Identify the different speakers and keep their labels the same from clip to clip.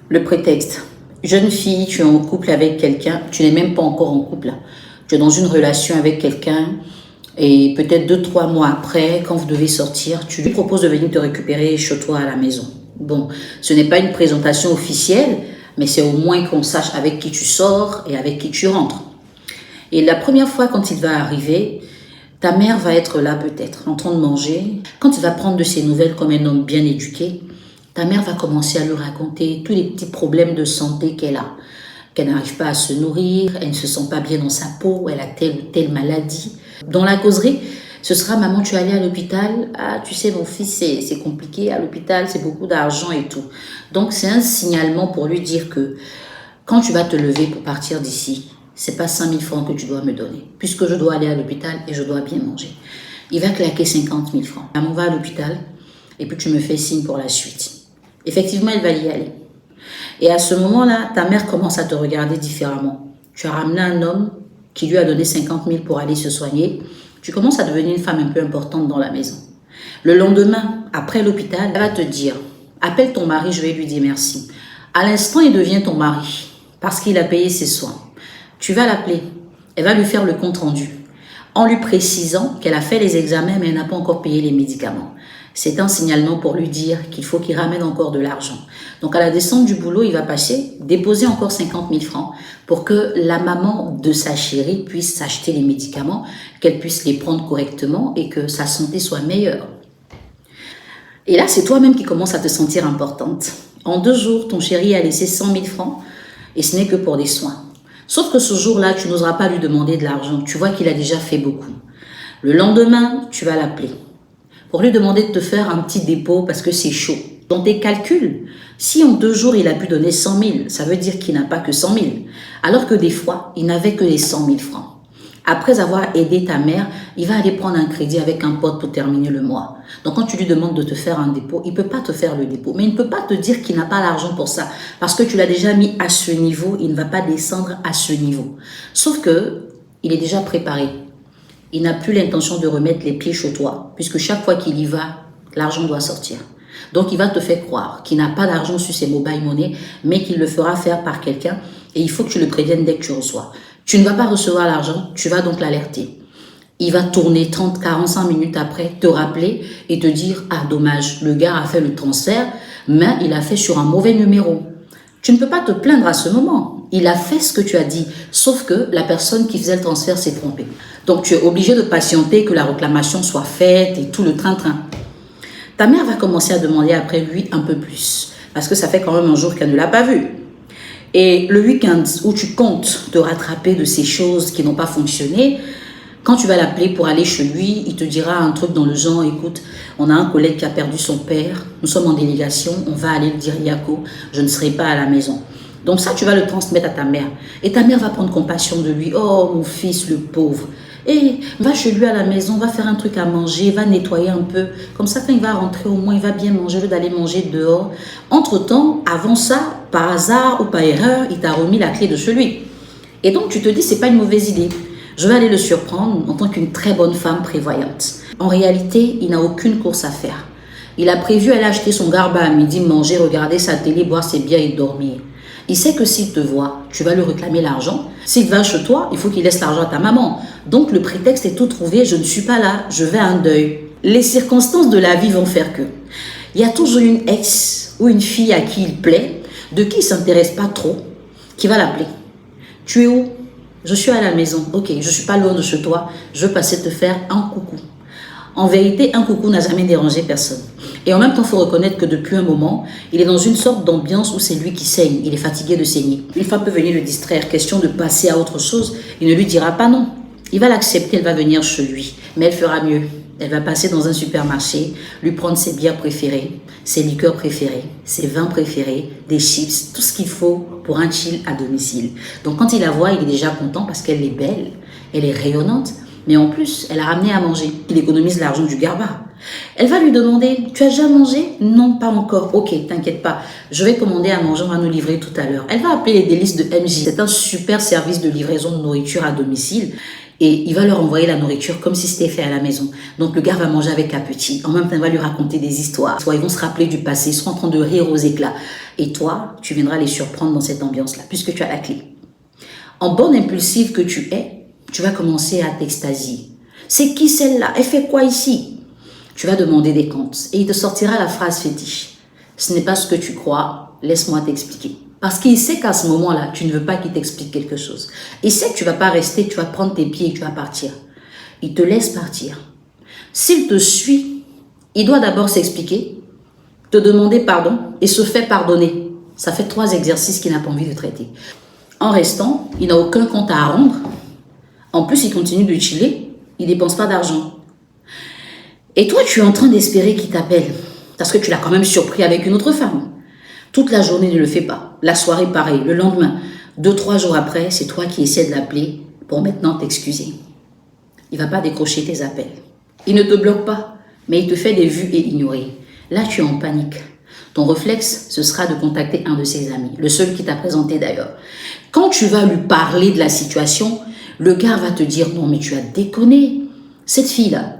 Speaker 1: Le prétexte. Jeune fille, tu es en couple avec quelqu'un, tu n'es même pas encore en couple. Tu es dans une relation avec quelqu'un et peut-être 2, 3 mois après, quand vous devez sortir, tu lui proposes de venir te récupérer chez toi à la maison. Bon, ce n'est pas une présentation officielle, mais c'est au moins qu'on sache avec qui tu sors et avec qui tu rentres. Et la première fois quand il va arriver, ta mère va être là peut-être, en train de manger. Quand il va prendre de ses nouvelles comme un homme bien éduqué, ta mère va commencer à lui raconter tous les petits problèmes de santé qu'elle a. Qu'elle n'arrive pas à se nourrir, elle ne se sent pas bien dans sa peau, elle a telle ou telle maladie. Dans la causerie, ce sera « Maman, tu es allée à l'hôpital? Ah, tu sais, mon fils, c'est compliqué à l'hôpital, c'est beaucoup d'argent et tout. » Donc, c'est un signalement pour lui dire que quand tu vas te lever pour partir d'ici, c'est pas 5 000 francs que tu dois me donner, puisque je dois aller à l'hôpital et je dois bien manger. Il va claquer 50 000 francs. Maman va à l'hôpital et puis tu me fais signe pour la suite. Effectivement, elle va y aller. Et à ce moment-là, ta mère commence à te regarder différemment. Tu as ramené un homme qui lui a donné 50 000 pour aller se soigner. Tu commences à devenir une femme un peu importante dans la maison. Le lendemain, après l'hôpital, elle va te dire « Appelle ton mari, je vais lui dire merci. » À l'instant, il devient ton mari parce qu'il a payé ses soins. Tu vas l'appeler. Elle va lui faire le compte rendu en lui précisant qu'elle a fait les examens mais elle n'a pas encore payé les médicaments. C'est un signalement pour lui dire qu'il faut qu'il ramène encore de l'argent. Donc à la descente du boulot, il va passer, déposer encore 50 000 francs pour que la maman de sa chérie puisse s'acheter les médicaments, qu'elle puisse les prendre correctement et que sa santé soit meilleure. Et là, c'est toi-même qui commences à te sentir importante. En 2 jours, ton chéri a laissé 100 000 francs et ce n'est que pour des soins. Sauf que ce jour-là, tu n'oseras pas lui demander de l'argent. Tu vois qu'il a déjà fait beaucoup. Le lendemain, tu vas l'appeler pour lui demander de te faire un petit dépôt parce que c'est chaud. Dans tes calculs, si en 2 jours, il a pu donner 100 000, ça veut dire qu'il n'a pas que 100 000. Alors que des fois, il n'avait que les 100 000 francs. Après avoir aidé ta mère, il va aller prendre un crédit avec un pote pour terminer le mois. Donc quand tu lui demandes de te faire un dépôt, il ne peut pas te faire le dépôt. Mais il ne peut pas te dire qu'il n'a pas l'argent pour ça. Parce que tu l'as déjà mis à ce niveau, il ne va pas descendre à ce niveau. Sauf que il est déjà préparé. Il n'a plus l'intention de remettre les pieds chez toi. Puisque chaque fois qu'il y va, l'argent doit sortir. Donc il va te faire croire qu'il n'a pas d'argent sur ses mobile money, mais qu'il le fera faire par quelqu'un. Et il faut que tu le préviennes dès que tu reçois. Tu ne vas pas recevoir l'argent, tu vas donc l'alerter. Il va tourner 30, 45 minutes après, te rappeler et te dire « Ah, dommage, le gars a fait le transfert, mais il a fait sur un mauvais numéro. » Tu ne peux pas te plaindre à ce moment. Il a fait ce que tu as dit, sauf que la personne qui faisait le transfert s'est trompée. Donc, tu es obligé de patienter que la réclamation soit faite et tout le train-train. Ta mère va commencer à demander après lui un peu plus, parce que ça fait quand même un jour qu'elle ne l'a pas vu. Et le week-end où tu comptes te rattraper de ces choses qui n'ont pas fonctionné, quand tu vas l'appeler pour aller chez lui, il te dira un truc dans le genre, écoute, on a un collègue qui a perdu son père, nous sommes en délégation, on va aller le dire Yako, je ne serai pas à la maison. Donc ça, tu vas le transmettre à ta mère. Et ta mère va prendre compassion de lui. Oh, mon fils, le pauvre. Et va chez lui à la maison, va faire un truc à manger, va nettoyer un peu. Comme ça, quand il va rentrer, au moins, il va bien manger, au lieu d'aller manger dehors. Entre-temps, avant ça, par hasard ou par erreur, il t'a remis la clé de chez lui. Et donc, tu te dis, c'est pas une mauvaise idée. Je vais aller le surprendre en tant qu'une très bonne femme prévoyante. En réalité, il n'a aucune course à faire. Il a prévu aller acheter son garba à midi, manger, regarder sa télé, boire ses bières et dormir. Il sait que s'il te voit, tu vas lui réclamer l'argent. S'il va chez toi, il faut qu'il laisse l'argent à ta maman. Donc le prétexte est tout trouvé, je ne suis pas là, je vais à un deuil. Les circonstances de la vie vont faire que. Il y a toujours une ex ou une fille à qui il plaît, de qui il ne s'intéresse pas trop, qui va l'appeler. Tu es où? Je suis à la maison. Ok, je ne suis pas loin de chez toi, je veux passer te faire un coucou. En vérité, un coucou n'a jamais dérangé personne. Et en même temps, il faut reconnaître que depuis un moment, il est dans une sorte d'ambiance où c'est lui qui saigne. Il est fatigué de saigner. Une femme peut venir le distraire. Question de passer à autre chose. Il ne lui dira pas non. Il va l'accepter, elle va venir chez lui. Mais elle fera mieux. Elle va passer dans un supermarché, lui prendre ses bières préférées, ses liqueurs préférées, ses vins préférés, des chips, tout ce qu'il faut pour un chill à domicile. Donc quand il la voit, il est déjà content parce qu'elle est belle, elle est rayonnante. Mais en plus, elle a ramené à manger. Il économise l'argent du garba. Elle va lui demander, tu as déjà mangé? Non, pas encore. Ok, t'inquiète pas. Je vais commander à manger, on va nous livrer tout à l'heure. Elle va appeler les délices de MJ. C'est un super service de livraison de nourriture à domicile. Et il va leur envoyer la nourriture comme si c'était fait à la maison. Donc le gars va manger avec appétit. En même temps, il va lui raconter des histoires. Soit ils vont se rappeler du passé, ils seront en train de rire aux éclats. Et toi, tu viendras les surprendre dans cette ambiance-là, puisque tu as la clé. En bonne impulsive que tu es, tu vas commencer à t'extasier. C'est qui celle-là? Elle fait quoi ici? Tu vas demander des comptes. Et il te sortira la phrase fétiche. Ce n'est pas ce que tu crois, laisse-moi t'expliquer. Parce qu'il sait qu'à ce moment-là, tu ne veux pas qu'il t'explique quelque chose. Il sait que tu ne vas pas rester, tu vas prendre tes pieds et tu vas partir. Il te laisse partir. S'il te suit, il doit d'abord s'expliquer, te demander pardon et se faire pardonner. Ça fait 3 exercices qu'il n'a pas envie de traiter. En restant, il n'a aucun compte à rendre. En plus, il continue de chiller, il ne dépense pas d'argent. Et toi, tu es en train d'espérer qu'il t'appelle. Parce que tu l'as quand même surpris avec une autre femme. Toute la journée, ne le fais pas. La soirée, pareil. Le lendemain, 2-3 jours après, c'est toi qui essaies de l'appeler pour maintenant t'excuser. Il ne va pas décrocher tes appels. Il ne te bloque pas, mais il te fait des vues et ignorer. Là, tu es en panique. Ton réflexe, ce sera de contacter un de ses amis, le seul qui t'a présenté d'ailleurs. Quand tu vas lui parler de la situation, le gars va te dire « Non, mais tu as déconné. Cette fille-là,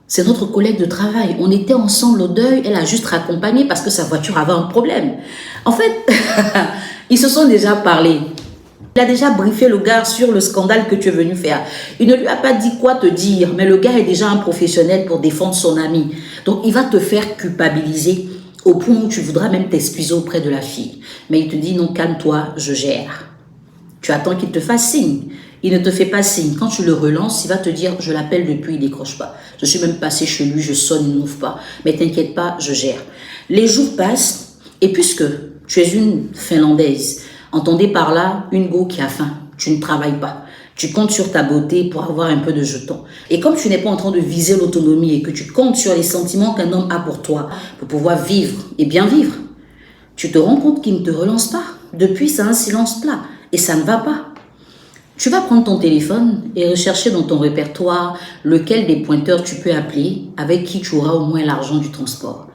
Speaker 1: c'est notre collègue de travail. On était ensemble au deuil. Elle a juste raccompagné parce que sa voiture avait un problème. » En fait, ils se sont déjà parlé. Il a déjà briefé le gars sur le scandale que tu es venu faire. Il ne lui a pas dit quoi te dire, mais le gars est déjà un professionnel pour défendre son ami. Donc, il va te faire culpabiliser au point où tu voudras même t'excuser auprès de la fille. Mais il te dit « Non, calme-toi, je gère. » Tu attends qu'il te fasse signe. Il ne te fait pas signe. Quand tu le relances, il va te dire « Je l'appelle depuis, il ne décroche pas. Je suis même passé chez lui, je sonne, il n'ouvre pas. Mais t'inquiète pas, je gère. » Les jours passent et puisque tu es une Finlandaise, entendez par là une go qui a faim. Tu ne travailles pas. Tu comptes sur ta beauté pour avoir un peu de jetons. Et comme tu n'es pas en train de viser l'autonomie et que tu comptes sur les sentiments qu'un homme a pour toi, pour pouvoir vivre et bien vivre, tu te rends compte qu'il ne te relance pas. Depuis, c'est un silence plat et ça ne va pas. Tu vas prendre ton téléphone et rechercher dans ton répertoire lequel des pointeurs tu peux appeler avec qui tu auras au moins l'argent du transport.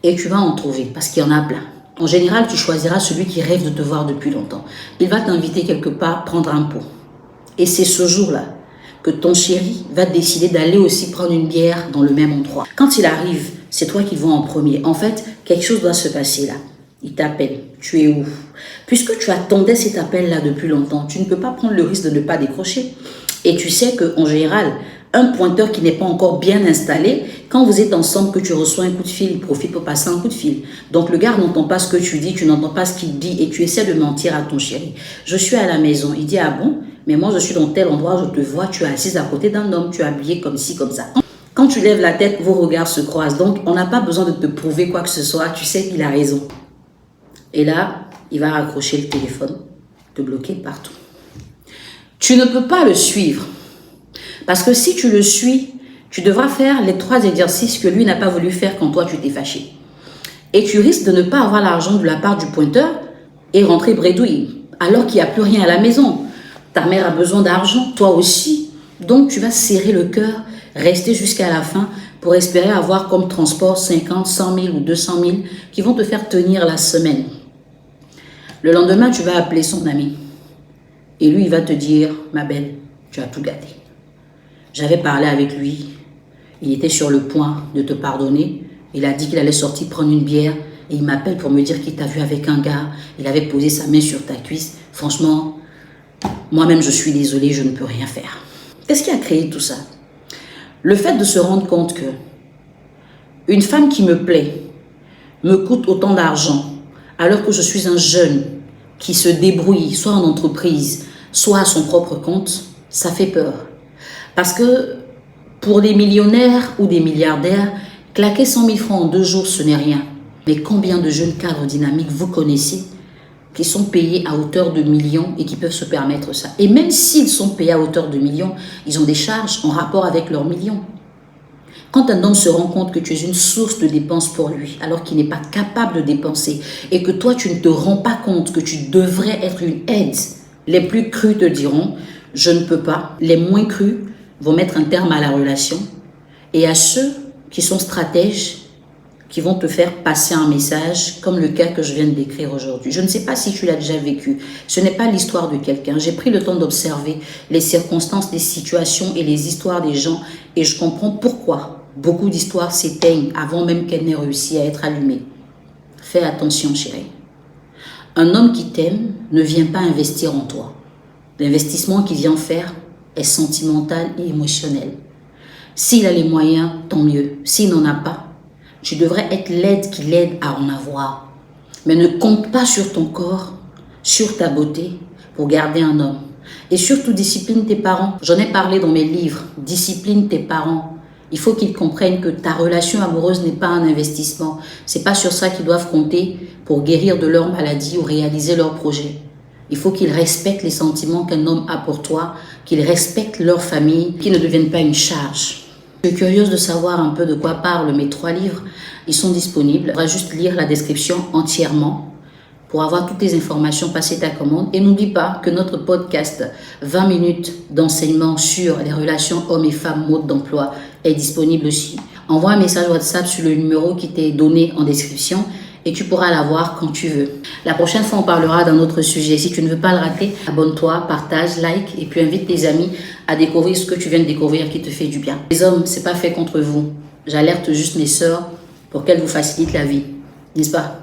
Speaker 1: Et tu vas en trouver parce qu'il y en a plein. En général, tu choisiras celui qui rêve de te voir depuis longtemps. Il va t'inviter quelque part prendre un pot. Et c'est ce jour-là que ton chéri va décider d'aller aussi prendre une bière dans le même endroit. Quand il arrive, c'est toi qui vas en premier. En fait, quelque chose doit se passer là. Il t'appelle. Tu es où? Puisque tu attendais cet appel-là depuis longtemps, tu ne peux pas prendre le risque de ne pas décrocher. Et tu sais qu'en général, un pointeur qui n'est pas encore bien installé, quand vous êtes ensemble, que tu reçois un coup de fil, il profite pour passer un coup de fil. Donc le gars n'entend pas ce que tu dis, tu n'entends pas ce qu'il dit et tu essaies de mentir à ton chéri. Je suis à la maison. Il dit, ah bon? Mais moi, je suis dans tel endroit, je te vois, tu es assise à côté d'un homme, tu es habillée comme ci, comme ça. Quand tu lèves la tête, vos regards se croisent. Donc, on n'a pas besoin de te prouver quoi que ce soit. Tu sais qu'il a raison. Et là, il va raccrocher le téléphone, te bloquer partout. Tu ne peux pas le suivre. Parce que si tu le suis, tu devras faire les 3 exercices que lui n'a pas voulu faire quand toi tu t'es fâché. Et tu risques de ne pas avoir l'argent de la part du pointeur et rentrer bredouille, alors qu'il n'y a plus rien à la maison. Ta mère a besoin d'argent, toi aussi. Donc tu vas serrer le cœur, rester jusqu'à la fin pour espérer avoir comme transport 50, 100 000 ou 200 000 qui vont te faire tenir la semaine. Le lendemain, tu vas appeler son ami. Et lui, il va te dire, ma belle, tu as tout gâté. J'avais parlé avec lui. Il était sur le point de te pardonner. Il a dit qu'il allait sortir prendre une bière. Et il m'appelle pour me dire qu'il t'a vu avec un gars. Il avait posé sa main sur ta cuisse. Franchement, moi-même, je suis désolée, je ne peux rien faire. Qu'est-ce qui a créé tout ça? Le fait de se rendre compte que une femme qui me plaît me coûte autant d'argent alors que je suis un jeune qui se débrouille, soit en entreprise, soit à son propre compte, ça fait peur. Parce que pour des millionnaires ou des milliardaires, claquer 100 000 francs en 2 jours, ce n'est rien. Mais combien de jeunes cadres dynamiques vous connaissez qui sont payés à hauteur de millions et qui peuvent se permettre ça? Et même s'ils sont payés à hauteur de millions, ils ont des charges en rapport avec leurs millions. Quand un homme se rend compte que tu es une source de dépenses pour lui, alors qu'il n'est pas capable de dépenser, et que toi, tu ne te rends pas compte que tu devrais être une aide, les plus crus te diront, je ne peux pas. Les moins crus vont mettre un terme à la relation. Et à ceux qui sont stratèges, qui vont te faire passer un message comme le cas que je viens de décrire aujourd'hui. Je ne sais pas si tu l'as déjà vécu. Ce n'est pas l'histoire de quelqu'un. J'ai pris le temps d'observer les circonstances, les situations et les histoires des gens et je comprends pourquoi beaucoup d'histoires s'éteignent avant même qu'elles n'aient réussi à être allumées. Fais attention, chérie. Un homme qui t'aime ne vient pas investir en toi. L'investissement qu'il vient faire est sentimental et émotionnel. S'il a les moyens, tant mieux. S'il n'en a pas, tu devrais être l'aide qui l'aide à en avoir. Mais ne compte pas sur ton corps, sur ta beauté pour garder un homme. Et surtout, discipline tes parents. J'en ai parlé dans mes livres. Discipline tes parents. Il faut qu'ils comprennent que ta relation amoureuse n'est pas un investissement. C'est pas sur ça qu'ils doivent compter pour guérir de leur maladie ou réaliser leurs projets. Il faut qu'ils respectent les sentiments qu'un homme a pour toi, qu'ils respectent leur famille, qu'ils ne deviennent pas une charge. Je suis curieuse de savoir un peu de quoi parlent mes 3 livres. Ils sont disponibles. Tu devras juste lire la description entièrement pour avoir toutes les informations, passer ta commande. Et n'oublie pas que notre podcast 20 minutes d'enseignement sur les relations hommes et femmes mode d'emploi est disponible aussi. Envoie un message WhatsApp sur le numéro qui t'est donné en description et tu pourras l'avoir quand tu veux. La prochaine fois, on parlera d'un autre sujet. Si tu ne veux pas le rater, abonne-toi, partage, like et puis invite tes amis à découvrir ce que tu viens de découvrir qui te fait du bien. Les hommes, c'est pas fait contre vous. J'alerte juste mes sœurs pour qu'elles vous facilitent la vie. N'est-ce pas?